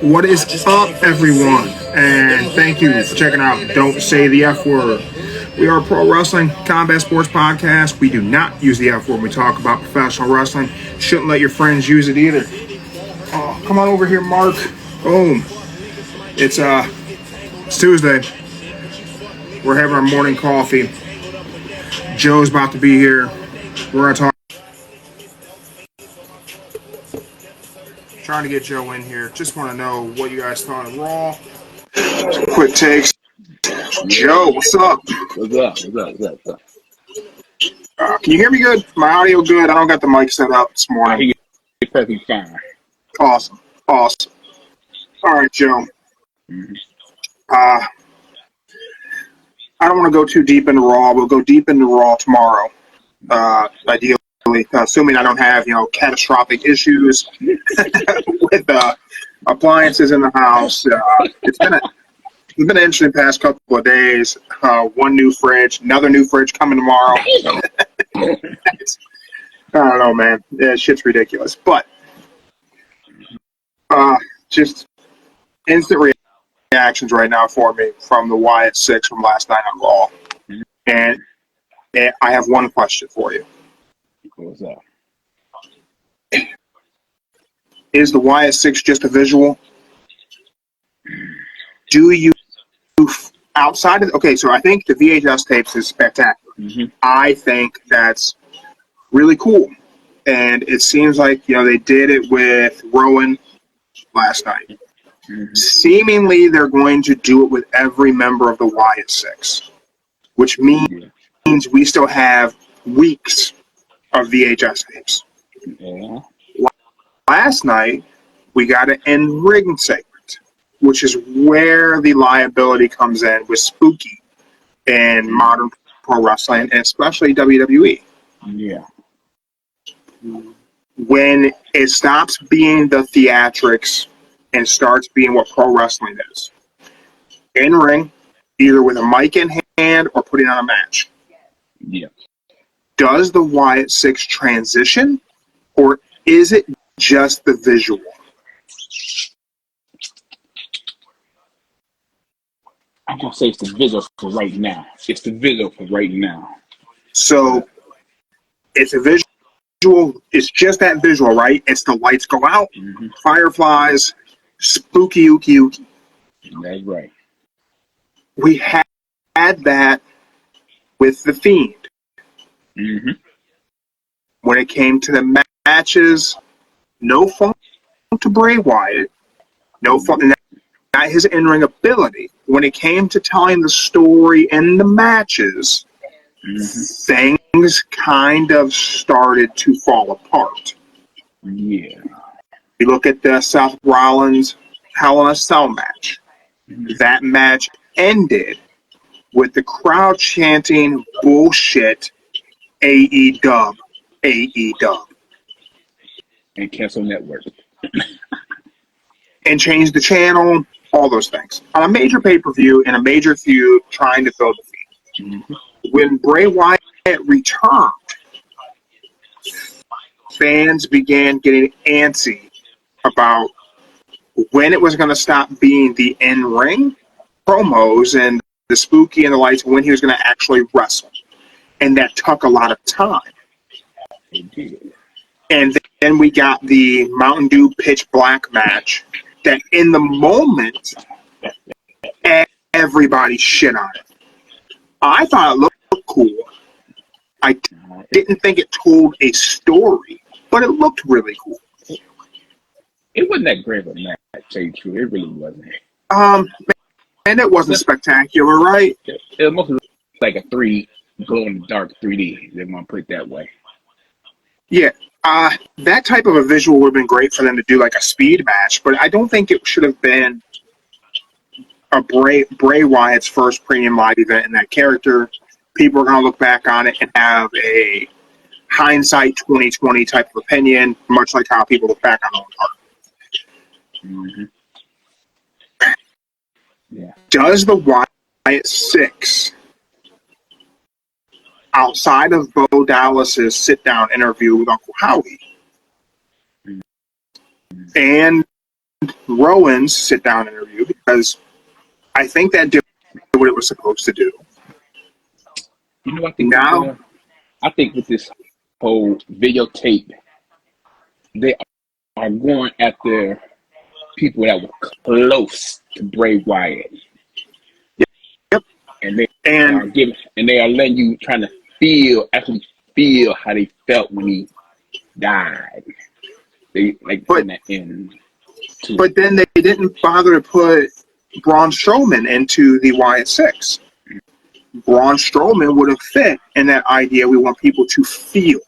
What is up, everyone? And thank you for checking out Don't Say the F Word. We are a pro wrestling combat sports podcast. We do not use the F word when we talk about professional wrestling. Shouldn't let your friends use it either. Oh, come on over here, Mark. Boom. It's Tuesday. We're having our morning coffee. Joe's about to be here. We're gonna talk. Trying to get Joe in here. Just want to know what you guys thought of Raw. Quick takes. Joe, what's up? What's up? Can you hear me good? My audio good? I don't got the mic set up this morning. I hear you perfectly fine. Awesome. All right, Joe. Mm-hmm. I don't want to go too deep into Raw. We'll go deep into Raw tomorrow. Ideally, assuming I don't have catastrophic issues with appliances in the house. It's been an interesting past couple of days. One new fridge, another new fridge coming tomorrow. I don't know, man. Yeah, shit's ridiculous. But just instant reactions right now for me from the Wyatt 6 from last night on Raw. And I have one question for you. What's up? Is the Wyatt 6 just a visual? Do you, outside of, okay, so I think the VHS tapes is spectacular. Mm-hmm. I think that's really cool. And it seems like, they did it with Rowan last night. Mm-hmm. Seemingly, they're going to do it with every member of the Wyatt 6, which means we still have weeks of VHS tapes. Yeah. Last night, we got an in-ring segment, which is where the liability comes in with Spooky in modern pro wrestling, and especially WWE. Yeah. When it stops being the theatrics and starts being what pro wrestling is. In-ring, either with a mic in hand or putting on a match. Yeah. Does the Wyatt 6 transition, or is it just the visual? I'm going to say it's the visual for right now. So, it's a visual, it's just that visual, right? It's the lights go out, Mm-hmm. fireflies, spooky, ookie. That's right. We had that with The Fiend. Mm-hmm. When it came to the matches, no fault to Bray Wyatt, no fault, not his in-ring ability. When it came to telling the story and the matches, Mm-hmm. things kind of started to fall apart. Yeah. You look at the Seth Rollins Hell in a Cell match. Mm-hmm. That match ended with the crowd chanting bullshit AEW. And cancel network. And change the channel, all those things. On a major pay-per-view in a major feud trying to fill the feud. Mm-hmm. When Bray Wyatt returned, fans began getting antsy about when it was going to stop being the in-ring promos and the spooky and the lights, when he was going to actually wrestle. And that took a lot of time. It did. And then we got the Mountain Dew Pitch Black match that in the moment, everybody shit on it. I thought it looked cool. I didn't think it told a story, but it looked really cool. It wasn't that great of a match, to tell you the truth. It really wasn't. And it wasn't spectacular, right? It was mostly like a glow-in-the-dark 3D. They want to put it that way. Yeah. That type of a visual would have been great for them to do like a speed match, but I don't think it should have been a Bray Wyatt's first premium live event in that character. People are going to look back on it and have a hindsight 2020 type of opinion, much like how people look back on Owen Hart. Mm-hmm. Yeah. Does the Wyatt 6, outside of Bo Dallas's sit-down interview with Uncle Howie, and Rowan's sit-down interview because I think that did what it was supposed to do. You know, Now, I think with this whole videotape, they are going after people that were close to Bray Wyatt, yep, and they and are letting you trying to actually feel how they felt when he died. They like putting that in. But then they didn't bother to put Braun Strowman into the Wyatt Six. Braun Strowman would have fit in that idea. We want people to feel.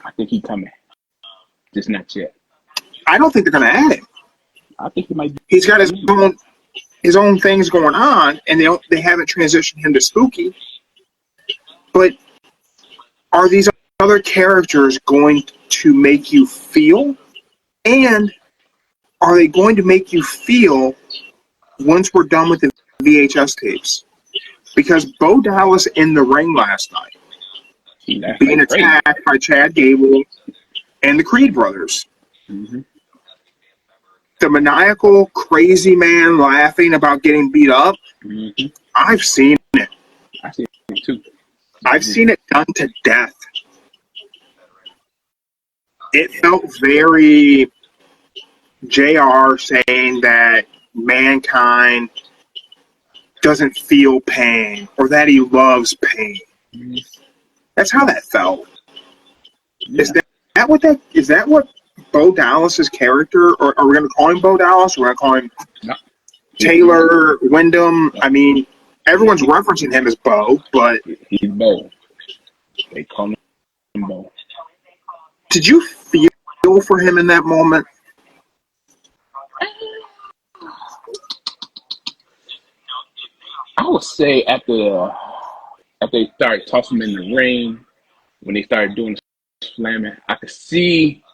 I think he's coming, just not yet. I don't think they're going to add him. I think he might. He's got his own things going on, and they haven't transitioned him to Spooky. But are these other characters going to make you feel? And are they going to make you feel once we're done with the VHS tapes? Because Bo Dallas in the ring last night, being attacked by Chad Gable and the Creed brothers. Mm-hmm. The maniacal, crazy man laughing about getting beat up. Mm-hmm. I've seen it. I've seen it too. I've seen it done to death. It felt very JR saying that Mankind doesn't feel pain or that he loves pain. Mm-hmm. That's how that felt. Yeah. Is that what Bo Dallas's character, or are we going to call him Bo Dallas? Or are we going to call him Taylor Wyndham? I mean, everyone's referencing him as Bo, but he's Bo. They call him Bo. Did you feel for him in that moment? I would say after they started tossing him in the ring, when they started doing slamming, I could see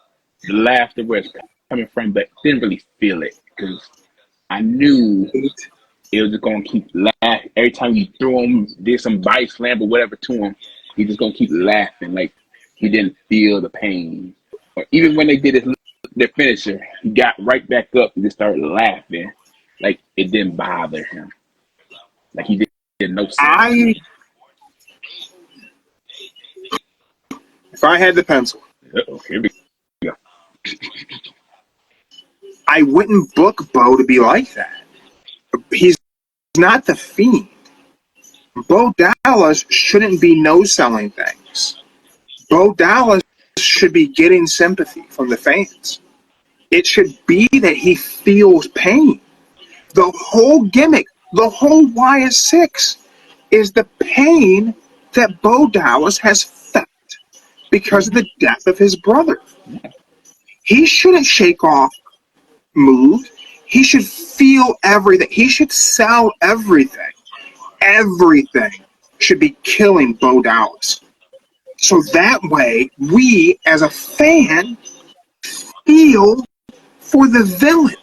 the laughter where it's coming from, but didn't really feel it because I knew it was just going to keep laughing. Every time you threw him, did some body slam or whatever to him, he just going to keep laughing like he didn't feel the pain. Or even when they did their finisher, he got right back up and just started laughing like it didn't bother him. Like he did no sense. If I had the pencil, here we go. I wouldn't book Bo to be like that. He's not the Fiend. Bo Dallas shouldn't be no-selling things. Bo Dallas should be getting sympathy from the fans. It should be that he feels pain. The whole gimmick, the whole Wyatt Six is the pain that Bo Dallas has felt because of the death of his brother. He shouldn't shake off moves. He should feel everything. He should sell everything. Everything should be killing Bo Dallas. So that way, we, as a fan, feel for the villain.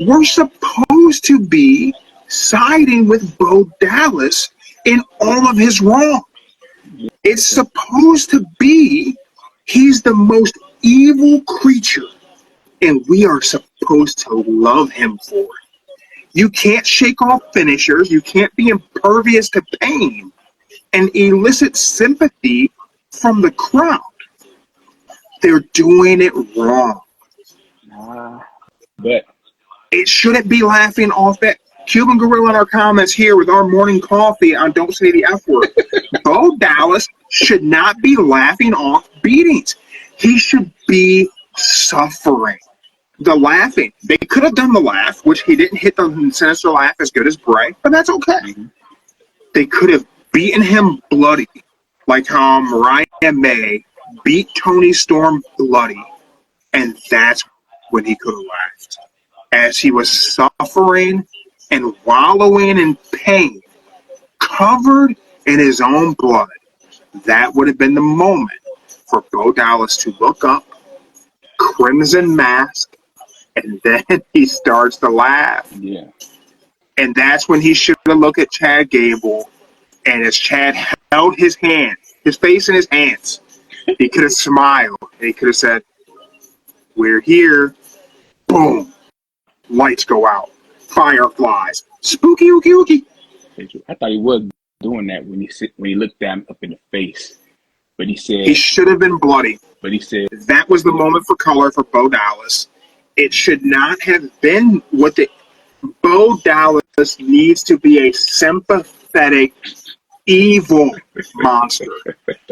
We're supposed to be siding with Bo Dallas in all of his wrong. It's supposed to be he's the most evil creature, and we are supposed to love him for it. You can't shake off finishers. You can't be impervious to pain and elicit sympathy from the crowd. They're doing it wrong. But it shouldn't be laughing off that. Cuban Gorilla in our comments here with our morning coffee on Don't Say the F Word. Bo Dallas should not be laughing off beatings. He should be suffering. The laughing. They could have done the laugh, which he didn't hit the sinister laugh as good as Bray, but that's okay. Mm-hmm. They could have beaten him bloody, like how Mariah May beat Toni Storm bloody, and that's when he could have laughed. As he was suffering and wallowing in pain, covered in his own blood, that would have been the moment for Bo Dallas to look up, crimson mask, and then he starts to laugh. Yeah. And that's when he should have looked at Chad Gable, and as Chad held his hand, his face in his hands, he could have smiled. And he could have said, "We're here. Boom. Lights go out. Fireflies. Spooky, ookie, ookie. I thought he was doing that when he looked at him up in the face. But he said he should have been bloody. But he said that was the moment for color for Bo Dallas. It should not have been what the Bo Dallas needs to be a sympathetic, evil monster.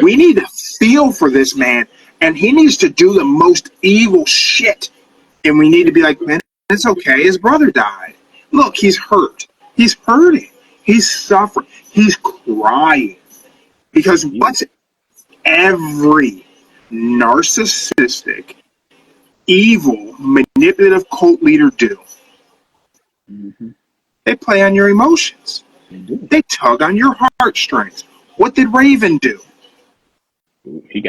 We need to feel for this man, and he needs to do the most evil shit. And we need to be like, man, it's okay. His brother died. Look, he's hurt. He's hurting. He's suffering. He's crying. Because what's every narcissistic, evil, manipulative cult leader do? Mm-hmm. They play on your emotions. They tug on your heartstrings. What did Raven do? Ooh, he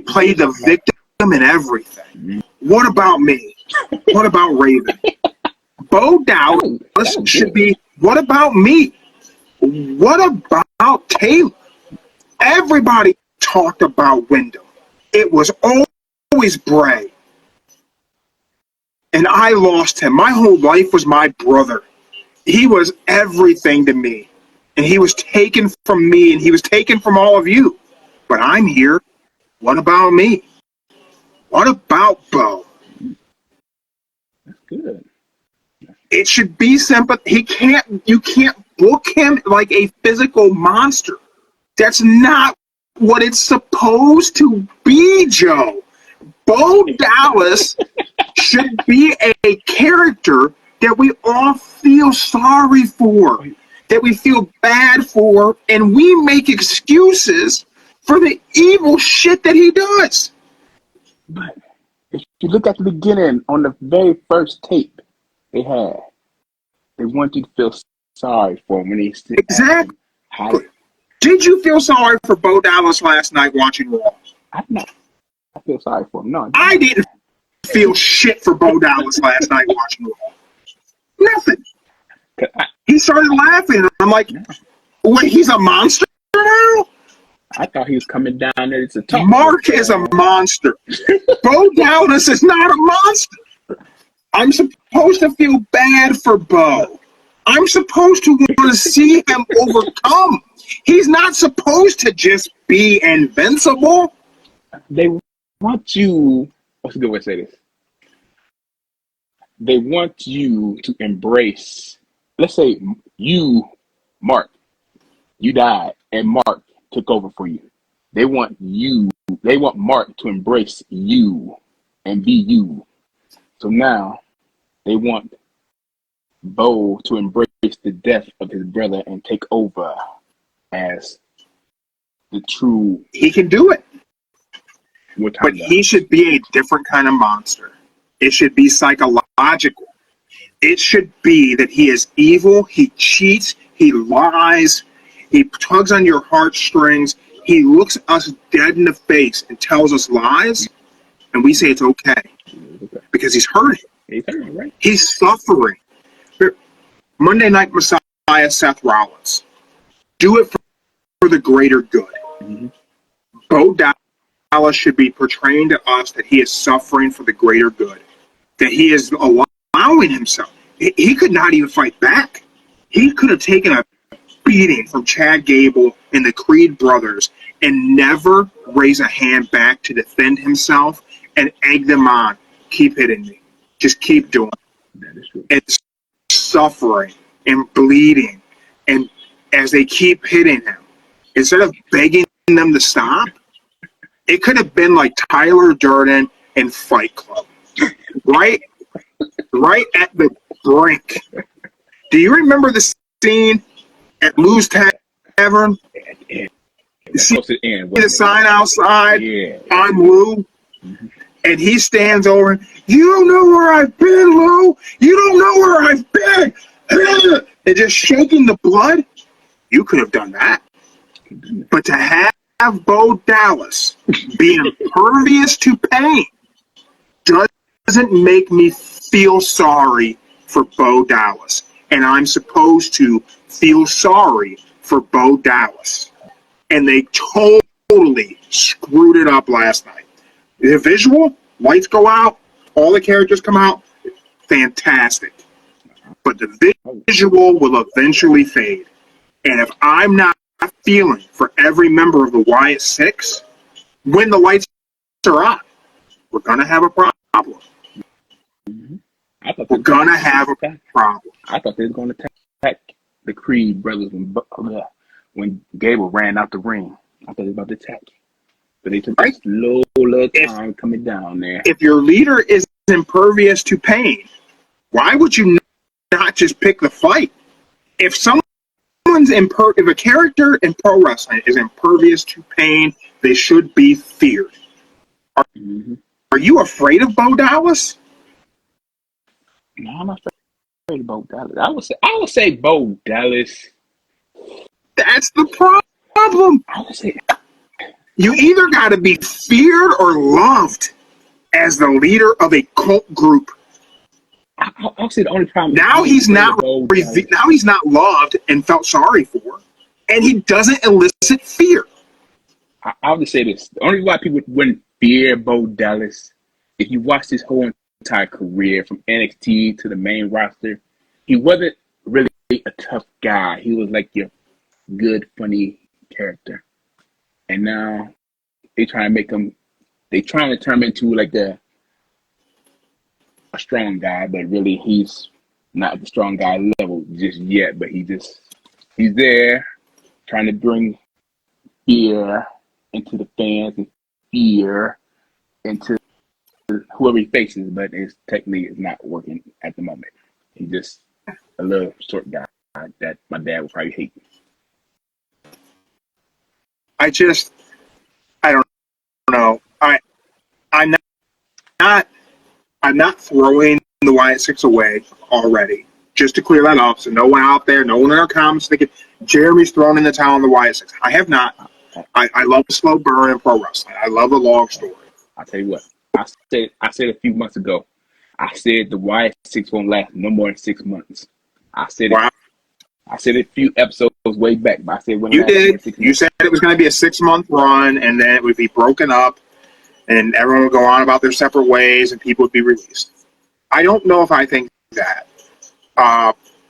played the victim in everything. Mm-hmm. What about me? What about Raven? Bo Dallas should be, what about me? What about Taylor? Everybody talked about Wyndham. It was always Bray. And I lost him. My whole life was my brother. He was everything to me. And he was taken from me, and he was taken from all of you. But I'm here. What about me? What about Bo? That's good. It should be simple. You can't book him like a physical monster. That's not what it's supposed to be, Joe. Bo Dallas should be a character that we all feel sorry for, that we feel bad for, and we make excuses for the evil shit that he does. But if you look at the beginning, on the very first tape they had, they want you to feel sorry for him when he said, exactly. Did you feel sorry for Bo Dallas last night watching Raw? I feel sorry for him. No, I didn't feel shit for Bo Dallas last night watching Raw. Nothing. He started laughing, and I'm like, wait, he's a monster now? I thought he was coming down there to talk. Mark is a monster. Bo Dallas is not a monster. I'm supposed to feel bad for Bo. I'm supposed to want to see him overcome. He's not supposed to just be invincible. They want you, what's a good way to say this? They want you to embrace, let's say you, Mark, you died and Mark took over for you. They want Mark to embrace you and be you. So now they want Bo to embrace the death of his brother and take over as the true. He can do it. But he should be a different kind of monster. It should be psychological. It should be that he is evil, he cheats, he lies, he tugs on your heartstrings, he looks us dead in the face and tells us lies, and we say it's okay. Because he's hurting. Right? He's suffering. Monday Night Messiah Seth Rollins. Do it for the greater good. Mm-hmm. Bo Dallas should be portraying to us that he is suffering for the greater good. That he is allowing himself. He could not even fight back. He could have taken a beating from Chad Gable and the Creed brothers and never raise a hand back to defend himself and egg them on. Keep hitting me. Just keep doing it. That is true. And suffering and bleeding. And as they keep hitting him, instead of begging them to stop, it could have been like Tyler Durden in Fight Club. Right at the brink. Do you remember the scene at Lou's Tavern? You see the sign outside? Yeah. I'm Lou. Mm-hmm. And he stands over, you don't know where I've been, Lou. You don't know where I've been. And just shaking the blood. You could have done that. But to have Bo Dallas be impervious to pain doesn't make me feel sorry for Bo Dallas. And I'm supposed to feel sorry for Bo Dallas. And they totally screwed it up last night. The visual, lights go out, all the characters come out, fantastic. But the visual will eventually fade. And if I'm not feeling for every member of the Wyatt Six, when the lights are on, we're going to have a problem. Mm-hmm. We're going to have a problem. I thought they were going to attack the Creed brothers when Gable ran out the ring. I thought they were about to attack. But they took a slow little time coming down there. If your leader is impervious to pain, why would you not just pick the fight? If if a character in pro wrestling is impervious to pain, they should be feared. Are you afraid of Bo Dallas? No, I'm not afraid of Bo Dallas. I would say Bo Dallas. That's the problem. I would say you either got to be feared or loved as the leader of a cult group. I'll say the only problem. Now he's not loved and felt sorry for, and he doesn't elicit fear. I'll just say this: the only reason why people wouldn't fear Bo Dallas, if you watch his whole entire career from NXT to the main roster, he wasn't really a tough guy. He was like your good, funny character. And now they're trying to turn him into like a strong guy, but really he's not the strong guy level just yet. But he's there trying to bring fear into the fans and fear into whoever he faces, but it's technically is not working at the moment. He's just a little short guy that my dad would probably hate. I don't know. I'm not throwing the Wyatt Six away already. Just to clear that up, so no one out there, no one in our comments thinking Jeremy's throwing in the towel on the Wyatt Six. I have not. I love a slow burn in pro wrestling. I love a long story. I'll tell you what. I said a few months ago. I said the Wyatt Six won't last no more than 6 months. I said it. I said it a few episodes way back, but I said when you did. You said it was going to be a 6-month run, and then it would be broken up, and everyone would go on about their separate ways, and people would be released. I don't know if I think that,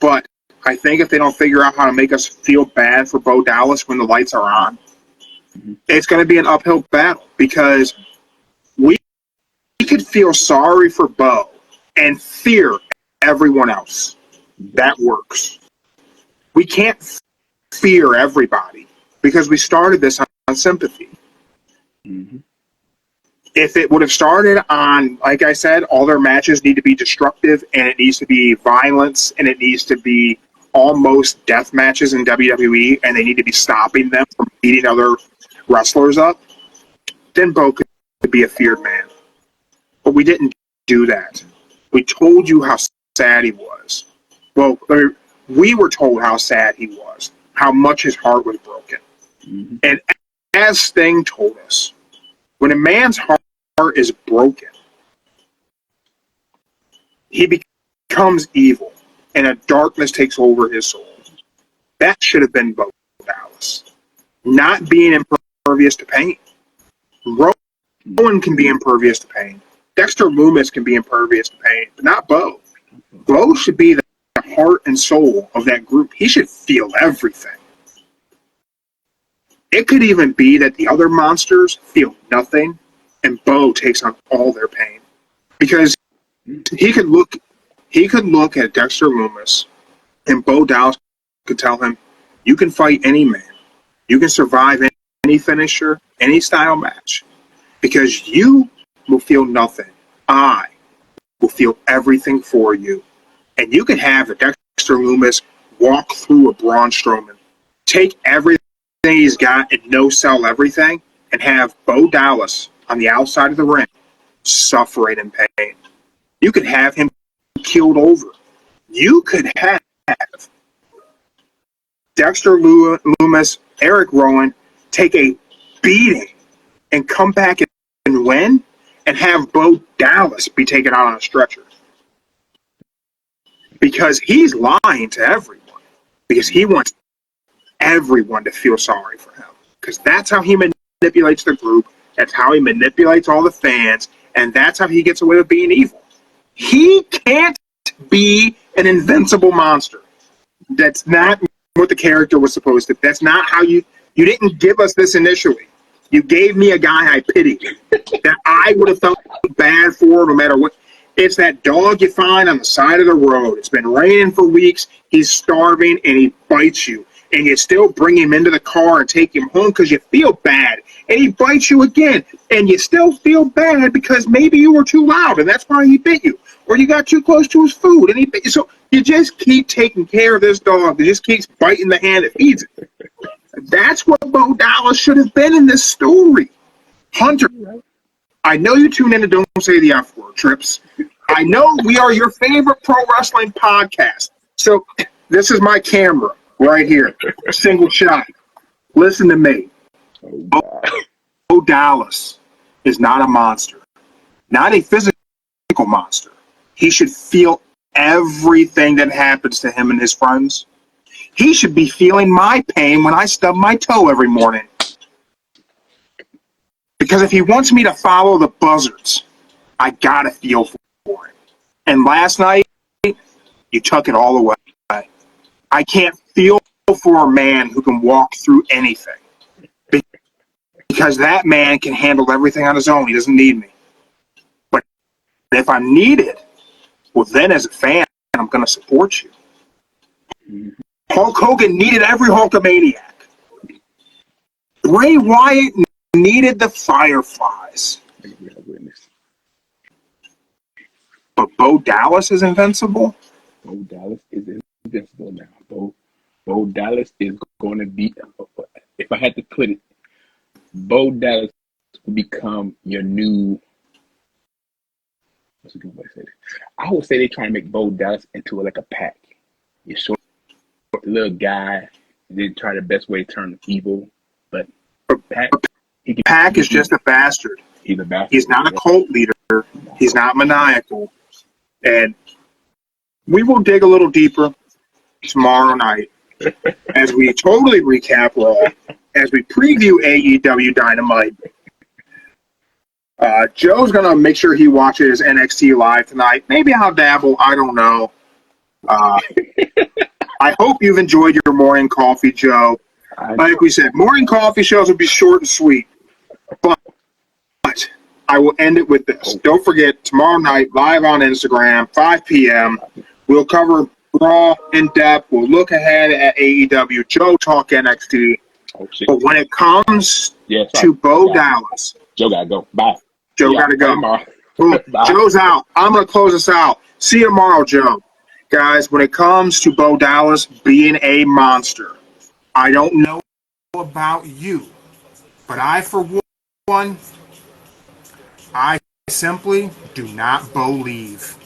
but I think if they don't figure out how to make us feel bad for Bo Dallas when the lights are on, it's going to be an uphill battle because we could feel sorry for Bo and fear everyone else. That works. We can't fear everybody because we started this on sympathy. Mm-hmm. If it would have started on, like I said, all their matches need to be destructive and it needs to be violence and it needs to be almost death matches in WWE and they need to be stopping them from beating other wrestlers up, then Bo could be a feared man. But we didn't do that. We told you how sad he was. Well, we were told how sad he was, how much his heart was broken. Mm-hmm. And as Sting told us, when a man's heart is broken, he becomes evil, and a darkness takes over his soul. That should have been Bo Dallas. Not being impervious to pain. Rowan can be impervious to pain. Dexter Lumis can be impervious to pain, but not Bo. Bo should be the heart and soul of that group. He should feel everything. It could even be that the other monsters feel nothing and Bo takes on all their pain. Because he could look at Dexter Lumis and Bo Dallas could tell him, you can fight any man. You can survive any finisher, any style match. Because you will feel nothing. I will feel everything for you. And you can have a Dexter Lumis walk through a Braun Strowman, take everything he's got and no-sell everything, and have Bo Dallas on the outside of the ring suffering in pain. You could have him keeled over. You could have Dexter Lumis, Eric Rowan take a beating and come back and win, and have Bo Dallas be taken out on a stretcher. Because he's lying to everyone. Because he wants everyone to feel sorry for him. Because that's how he manipulates the group. That's how he manipulates all the fans. And that's how he gets away with being evil. He can't be an invincible monster. That's not what the character was supposed to. That's not how you didn't give us this initially. You gave me a guy I pitied, that I would have felt bad for no matter what. It's that dog you find on the side of the road. It's been raining for weeks. He's starving, and he bites you. And you still bring him into the car and take him home because you feel bad. And he bites you again. And you still feel bad because maybe you were too loud, and that's why he bit you. Or you got too close to his food, and he bit you. So you just keep taking care of this dog that just keeps biting the hand that feeds it. That's what Bo Dallas should have been in this story. Hunter, I know you tune in to Don't Say the F Word, Trips. I know we are your favorite pro wrestling podcast. So this is my camera right here. Single shot. Listen to me. Bo Dallas is not a monster. Not a physical monster. He should feel everything that happens to him and his friends. He should be feeling my pain when I stub my toe every morning. Because if he wants me to follow the buzzards, I gotta feel for it. And last night, you took it all away. I can't feel for a man who can walk through anything. Because that man can handle everything on his own. He doesn't need me. But if I'm needed, well, then as a fan, I'm going to support you. Hulk Hogan needed every Hulkamaniac. Bray Wyatt needed the Fireflies. But Bo Dallas is invincible? Bo Dallas is invincible now. Bo Dallas is going to be, if I had to put it, Bo Dallas will become your new, what's a good way to say this? I would say they're trying to make Bo Dallas into like a Pac. You're short little guy, they try the best way to turn him evil, but Pac is just a bastard. He's a bastard. He's not a cult leader. He's not maniacal. And we will dig a little deeper tomorrow night as we totally recap Raw, as we preview AEW Dynamite. Joe's going to make sure he watches NXT Live tonight. Maybe I'll dabble. I don't know. I hope you've enjoyed your morning coffee, Joe. Like we said, morning coffee shows will be short and sweet. But I will end it with this. Don't forget, tomorrow night, live on Instagram, 5 p.m., we'll cover Raw in depth. We'll look ahead at AEW. Joe talk NXT. But when it comes to Bo Dallas, Joe got to go. Bye. Joe got to go. Well, Joe's out. I'm going to close us out. See you tomorrow, Joe. Guys, when it comes to Bo Dallas being a monster, I don't know about you, but I, for one, I simply do not believe.